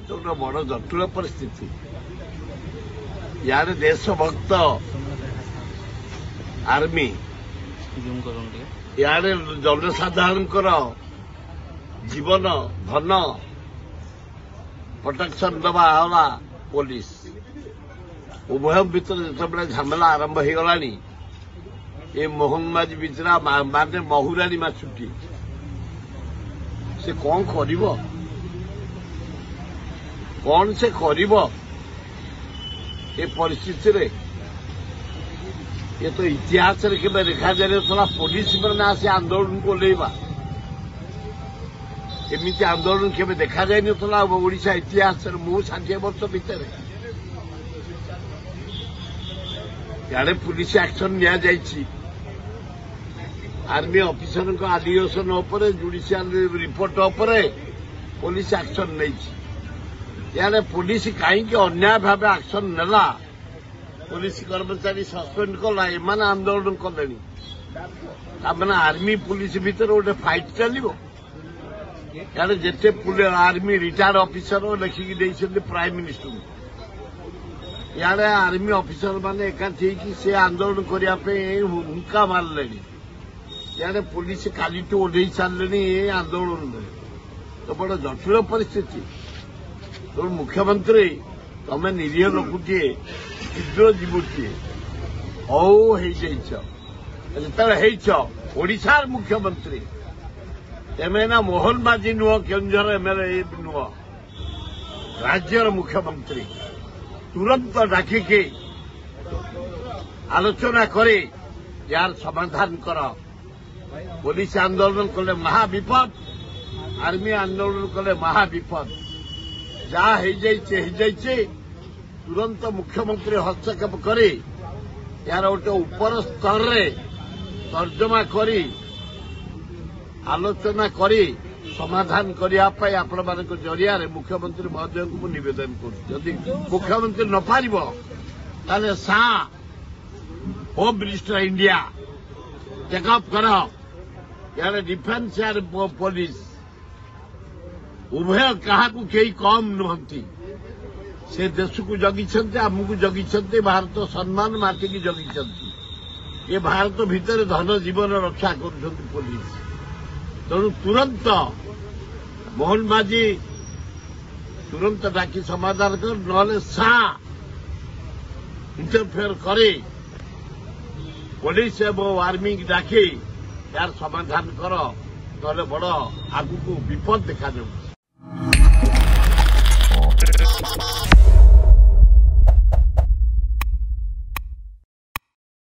ଗୋଟେ ବଡ ଜଟିଳ ପରିସ୍ଥିତି। ୟାର ଦେଶଭକ୍ତ ଆର୍ମି, ୟାଡେ ଜନସାଧାରଣଙ୍କର ଜୀବନ ଧନ ପ୍ରୋଟେକ୍ସନ ଦେବା ହେଲା ପୋଲିସ। ଉଭୟ ଭିତରେ ଯେତେବେଳେ ଝାମେଲା ଆରମ୍ଭ ହେଇଗଲାଣି, ଏ ମୋହନ ମାଝୀ ବିଚରା ମାନେ ମହୁରାଣୀ ମାଛୁଟି, ସେ କଣ କରିବ? କଣ ସେ କରିବ ଏ ପରିସ୍ଥିତିରେ? ଏ ତ ଇତିହାସରେ କେବେ ଦେଖାଯାଇନଥିଲା ପୋଲିସ ମାନେ ଆସି ଆନ୍ଦୋଳନକୁ ଓହ୍ଲେଇବା। ଏମିତି ଆନ୍ଦୋଳନ କେବେ ଦେଖାଯାଇନଥିଲା ଓଡ଼ିଶା ଇତିହାସରେ। ମୁଁ 60 ବର୍ଷ ଭିତରେ ଇଆଡେ ପୁଲିସ ଆକ୍ସନ ନିଆଯାଇଛି, ଆର୍ମି ଅଫିସରଙ୍କ ଆଲିଗେସନ ଉପରେ, ଜୁଡିସିଆଲ ରିପୋର୍ଟ ଉପରେ ପୁଲିସ ଆକ୍ସନ ନେଇଛି। ଇଆଡେ ପୁଲିସ କାହିଁକି ଅନ୍ୟାୟ ଭାବେ ଆକ୍ସନ ନେଲା? ପୁଲିସ କର୍ମଚାରୀ ସସ୍ପେଣ୍ଡ କଲା, ଏମାନେ ଆନ୍ଦୋଳନ କଲେଣି। ତାମାନେ ଆର୍ମି ପୁଲିସ ଭିତରେ ଗୋଟେ ଫାଇଟ୍ ଚାଲିବ। ଇଆଡେ ଯେତେ ଆର୍ମି ରିଟାୟାର୍ଡ ଅଫିସର ଲେଖିକି ଦେଇଛନ୍ତି ପ୍ରାଇମ ମିନିଷ୍ଟରଙ୍କୁ, ଇଆଡେ ଆର୍ମି ଅଫିସର ମାନେ ଏକାଠି ହେଇକି ସେ ଆନ୍ଦୋଳନ କରିବା ପାଇଁ ହୁଙ୍କା ମାରିଲେଣି। ଇଆଡେ ପୁଲିସ କାଲିଠୁ ଓହ୍ଲେଇ ସାରିଲେଣି ଏ ଆନ୍ଦୋଳନରେ। ତ ବଡ ଜଟିଳ ପରିସ୍ଥିତି। ତେଣୁ ମୁଖ୍ୟମନ୍ତ୍ରୀ, ତମେ ନିରୀହ ଲୋକଟିଏ, କ୍ଷୁଦ୍ର ଜୀବଟିଏ, ହଉ ହେଇଯାଇଛ। ଯେତେବେଳେ ହେଇଛ ଓଡ଼ିଶାର ମୁଖ୍ୟମନ୍ତ୍ରୀ, ତେମେ ନା ମୋହନ ମାଝୀ ନୁହଁ, କେଉଁଝର ଏମଏଲଏ ନୁହଁ, ରାଜ୍ୟର ମୁଖ୍ୟମନ୍ତ୍ରୀ। ତୁରନ୍ତ ଡାକିକି ଆଲୋଚନା କରି ୟାର ସମାଧାନ କର। ପୁଲିସ ଆନ୍ଦୋଳନ କଲେ ମହାବିପଦ, ଆର୍ମି ଆନ୍ଦୋଳନ କଲେ ମହାବିପଦ। ଯାହା ହେଇଯାଇଛି। ତୁରନ୍ତ ମୁଖ୍ୟମନ୍ତ୍ରୀ ହସ୍ତକ୍ଷେପ କରି ୟାର ଗୋଟେ ଉପର ସ୍ତରରେ ତର୍ଜମା କରି ଆଲୋଚନା କରି ସମାଧାନ କରିବା ପାଇଁ ଆପଣମାନଙ୍କ ଜରିଆରେ ମୁଖ୍ୟମନ୍ତ୍ରୀ ମହୋଦୟଙ୍କୁ ମୁଁ ନିବେଦନ କରୁଛି। ଯଦି ମୁଖ୍ୟମନ୍ତ୍ରୀ ନ ପାରିବ, ତାହେଲେ ହୋମ ମିନିଷ୍ଟର ଇଣ୍ଡିଆ ଟେକଅପ୍ କର। ୟାର ଡିଫେନ୍ସ, ୟାର ପୋଲିସ ଉଭୟ କାହାକୁ କେହି କମ୍ ନୁହନ୍ତି। ସେ ଦେଶକୁ ଜଗିଛନ୍ତି, ଆମକୁ ଜଗିଛନ୍ତି, ଭାରତ ସମ୍ମାନ ମାଟିକି ଜଗିଛନ୍ତି। ଏ ଭାରତ ଭିତରେ ଧନ ଜୀବନ ରକ୍ଷା କରୁଛନ୍ତି ପୋଲିସ। ତେଣୁ ତୁରନ୍ତ ମୋହନ ମାଝୀ ତୁରନ୍ତ ଡାକି ସମାଧାନ କର, ନହେଲେ ଇଣ୍ଟରଫିୟର କରି ପୋଲିସ ଏବଂ ଆର୍ମି ଡାକି ଏହାର ସମାଧାନ କର। ନହେଲେ ବଡ ଆଗକୁ ବିପଦ ଦେଖାଯାଉଛି।